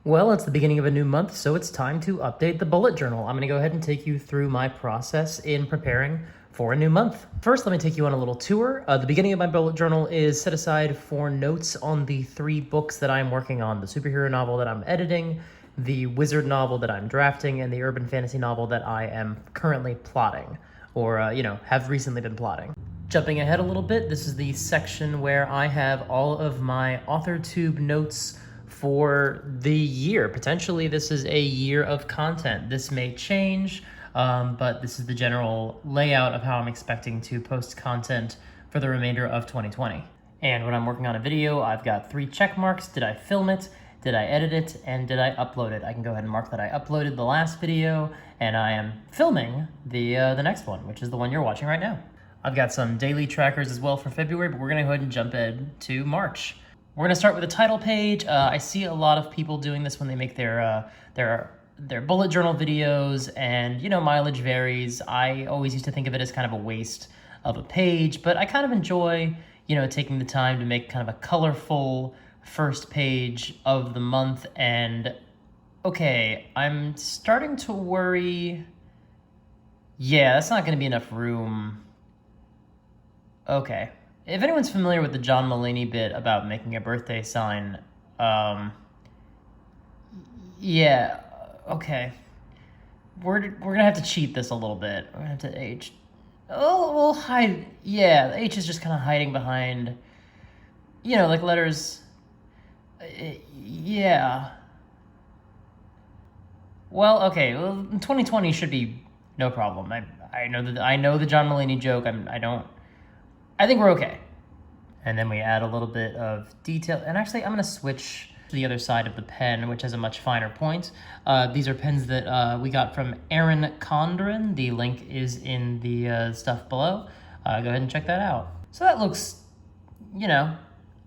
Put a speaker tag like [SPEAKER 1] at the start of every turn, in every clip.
[SPEAKER 1] Well, it's the beginning of a new month, so it's time to update the bullet journal. I'm going to go ahead and take you through my process in preparing for a new month. First, let me take you on a little tour. The beginning of my bullet journal is set aside for notes on the 3 books that I'm working on: the superhero novel that I'm editing, the wizard novel that I'm drafting, and the urban fantasy novel that I am currently plotting, or, have recently been plotting. Jumping ahead a little bit, this is the section where I have all of my AuthorTube notes for the year. Potentially, this is a year of content. This may change, but this is the general layout of how I'm expecting to post content for the remainder of 2020. And when I'm working on a video, I've got 3 check marks. Did I film it? Did I edit it? And did I upload it? I can go ahead and mark that I uploaded the last video, and I am filming the next one, which is the one you're watching right now. I've got some daily trackers as well for February, but we're gonna go ahead and jump into March. We're gonna start with a title page. I see a lot of people doing this when they make their bullet journal videos, and mileage varies. I always used to think of it as kind of a waste of a page, but I kind of enjoy taking the time to make kind of a colorful first page of the month. And okay, I'm starting to worry. Yeah, that's not gonna be enough room. Okay. If anyone's familiar with the John Mulaney bit about making a birthday sign, yeah, okay. We're gonna have to cheat this a little bit. We're gonna have to H. Oh, we'll hide. Yeah, the H is just kind of hiding behind, like letters. Yeah. Well, okay. Well, 2020 should be no problem. I know the John Mulaney joke. I think we're okay. And then we add a little bit of detail. And actually, I'm going to switch to the other side of the pen, which has a much finer point. These are pens that we got from Erin Condren. The link is in the stuff below. Go ahead and check that out. So that looks, yeah.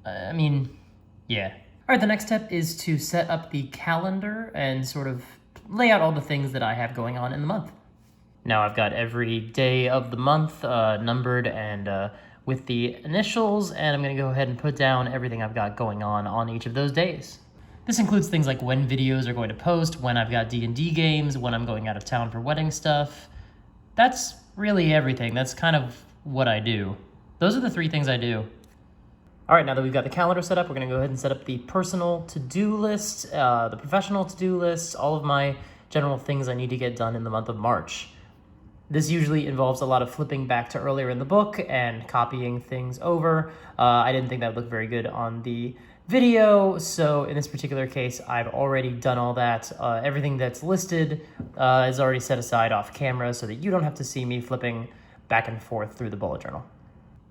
[SPEAKER 1] All right, the next step is to set up the calendar and sort of lay out all the things that I have going on in the month. Now I've got every day of the month numbered and with the initials, and I'm gonna go ahead and put down everything I've got going on each of those days. This includes things like when videos are going to post, when I've got D&D games, when I'm going out of town for wedding stuff. That's really everything. That's kind of what I do. Those are the 3 things I do. All right, now that we've got the calendar set up, we're gonna go ahead and set up the personal to-do list, the professional to-do list, all of my general things I need to get done in the month of March. This usually involves a lot of flipping back to earlier in the book and copying things over. I didn't think that would look very good on the video, so in this particular case, I've already done all that. Everything that's listed is already set aside off camera so that you don't have to see me flipping back and forth through the bullet journal.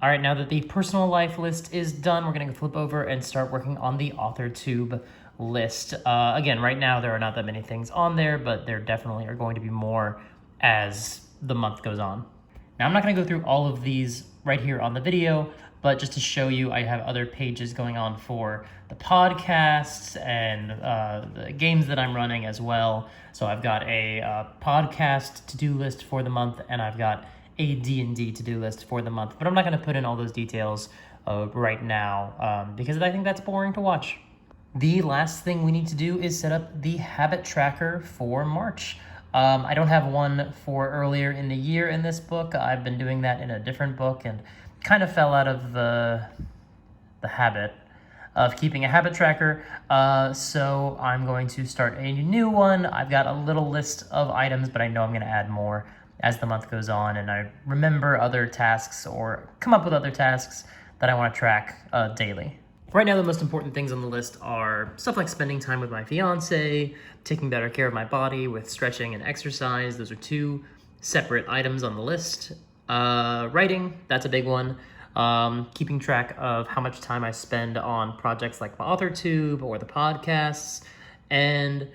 [SPEAKER 1] All right, now that the personal life list is done, we're gonna flip over and start working on the AuthorTube list. Again, right now there are not that many things on there, but there definitely are going to be more as the month goes on. Now I'm not going to go through all of these right here on the video, but just to show you, I have other pages going on for the podcasts and the games that I'm running as well. So I've got a podcast to-do list for the month, and I've got a D&D to-do list for the month, but I'm not going to put in all those details right now because I think that's boring to watch. The last thing we need to do is set up the habit tracker for March. I don't have one for earlier in the year in this book. I've been doing that in a different book and kind of fell out of the habit of keeping a habit tracker. So I'm going to start a new one. I've got a little list of items, but I know I'm going to add more as the month goes on, and I remember other tasks or come up with other tasks that I want to track daily. Right now, the most important things on the list are stuff like spending time with my fiance, taking better care of my body with stretching and exercise. Those are 2 separate items on the list. Writing, that's a big one. Keeping track of how much time I spend on projects like my AuthorTube or the podcasts, and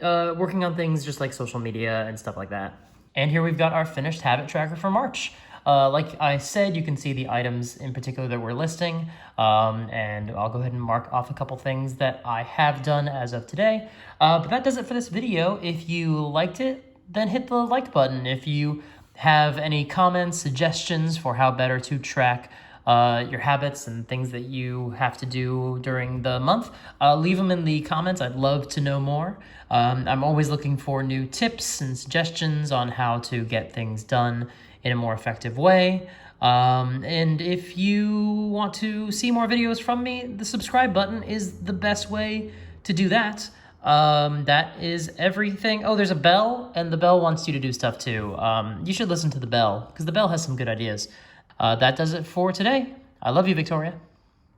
[SPEAKER 1] working on things just like social media and stuff like that. And here we've got our finished habit tracker for March. Like I said, you can see the items in particular that we're listing, and I'll go ahead and mark off a couple things that I have done as of today. But that does it for this video. If you liked it, then hit the like button. If you have any comments, suggestions for how better to track your habits and things that you have to do during the month, leave them in the comments. I'd love to know more. I'm always looking for new tips and suggestions on how to get things done in a more effective way. And if you want to see more videos from me, the subscribe button is the best way to do that. That is everything. Oh, there's a bell, and the bell wants you to do stuff too. You should listen to the bell, because the bell has some good ideas. That does it for today. I love you, Victoria.